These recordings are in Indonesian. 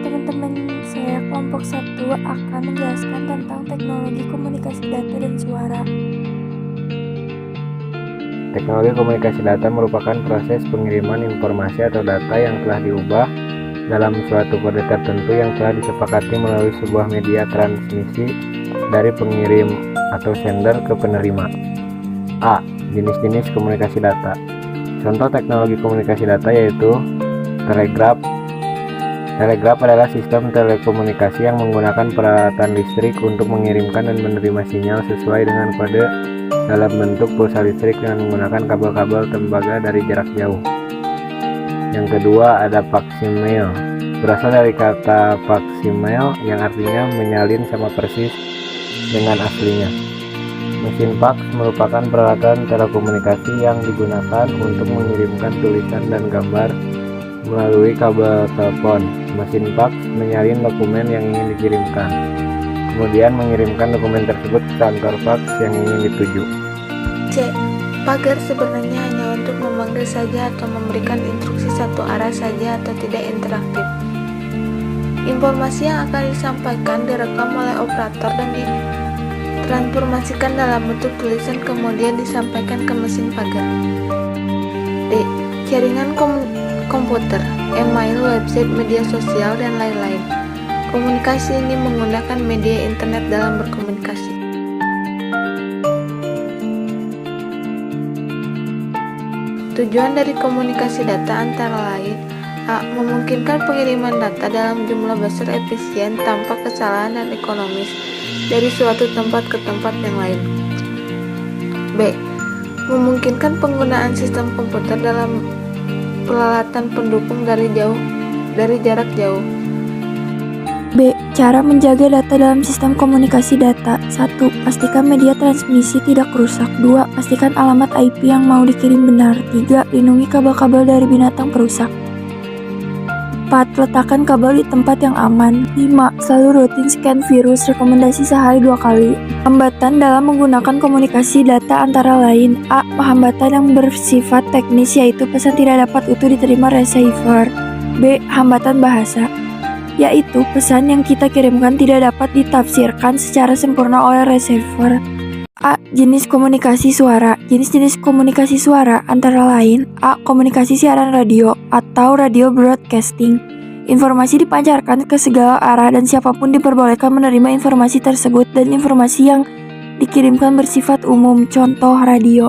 teman-teman, saya kelompok 1 akan menjelaskan tentang teknologi komunikasi data dan suara. Teknologi komunikasi data merupakan proses pengiriman informasi atau data yang telah diubah dalam suatu kode tertentu yang telah disepakati melalui sebuah media transmisi dari pengirim atau sender ke penerima. A. Jenis-jenis komunikasi data. Contoh teknologi komunikasi data yaitu telegraf. Telegraf adalah sistem telekomunikasi yang menggunakan peralatan listrik untuk mengirimkan dan menerima sinyal sesuai dengan kode dalam bentuk pulsa listrik dengan menggunakan kabel-kabel tembaga dari jarak jauh. Yang kedua ada faksimil. Berasal dari kata faksimil yang artinya menyalin sama persis dengan aslinya. Mesin fax merupakan peralatan telekomunikasi yang digunakan untuk mengirimkan tulisan dan gambar melalui kabel telepon. Mesin fax menyalin dokumen yang ingin dikirimkan, kemudian mengirimkan dokumen tersebut ke kantor fax yang ingin dituju. C. Pagar sebenarnya hanya untuk memanggil saja atau memberikan instruksi satu arah saja atau tidak interaktif. Informasi yang akan disampaikan direkam oleh operator dan ditransformasikan dalam bentuk tulisan kemudian disampaikan ke mesin pagar. D. Jaringan komputer, email, website, media sosial, dan lain-lain. Komunikasi ini menggunakan media internet dalam berkomunikasi. Tujuan dari komunikasi data antara lain: A. Memungkinkan pengiriman data dalam jumlah besar efisien tanpa kesalahan dan ekonomis dari suatu tempat ke tempat yang lain. B. Memungkinkan penggunaan sistem komputer dalam peralatan pendukung dari jarak jauh. B. Cara menjaga data dalam sistem komunikasi data. 1. Pastikan media transmisi tidak rusak. 2. Pastikan alamat IP yang mau dikirim benar. 3. Lindungi kabel-kabel dari binatang perusak. 4. Letakkan kabel di tempat yang aman. 5. Selalu rutin scan virus, rekomendasi sehari 2 kali. Hambatan dalam menggunakan komunikasi data antara lain: A. Hambatan yang bersifat teknis yaitu pesan tidak dapat utuh diterima receiver. B. Hambatan bahasa, yaitu pesan yang kita kirimkan tidak dapat ditafsirkan secara sempurna oleh receiver. A. Jenis komunikasi suara. Jenis-jenis komunikasi suara antara lain: A. Komunikasi siaran radio atau radio broadcasting. Informasi dipancarkan ke segala arah dan siapapun diperbolehkan menerima informasi tersebut, dan informasi yang dikirimkan bersifat umum, contoh radio.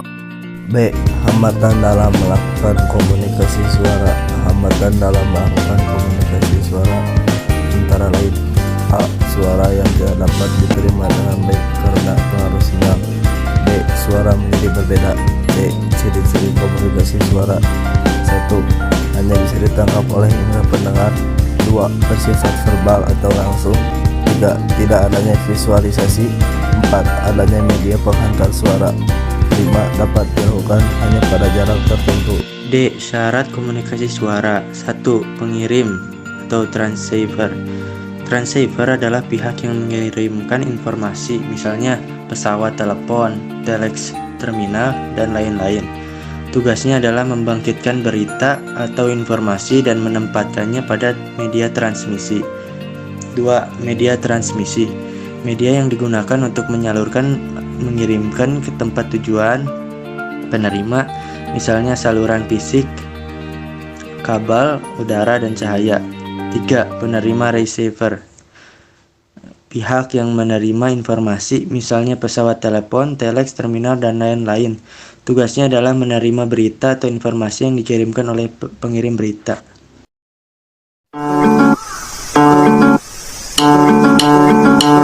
B. Hambatan dalam melakukan komunikasi suara. Hambatan dalam melakukan komunikasi suara antara lain: A. Suara yang tidak dapat diterima dengan baik karena pengaruh sinyal. B. Suara menjadi berbeda. C. Ciri-ciri komunikasi suara: 1. Hanya bisa ditangkap oleh indera pendengar. 2. Bersifat verbal atau langsung. 3. Tidak adanya visualisasi. 4. Adanya media penghantar suara. 5. Dapat dilakukan hanya pada jarak tertentu. D. Syarat komunikasi suara. 1. Pengirim atau transceiver. Transceiver adalah pihak yang mengirimkan informasi, misalnya pesawat telepon, telex terminal, dan lain-lain. Tugasnya adalah membangkitkan berita atau informasi dan menempatkannya pada media transmisi. 2. Media transmisi. Media yang digunakan untuk mengirimkan ke tempat tujuan penerima, misalnya saluran fisik, kabel, udara, dan cahaya. 3. Penerima receiver. Pihak yang menerima informasi, misalnya pesawat telepon, telex, terminal, dan lain-lain. Tugasnya adalah menerima berita atau informasi yang dikirimkan oleh pengirim berita.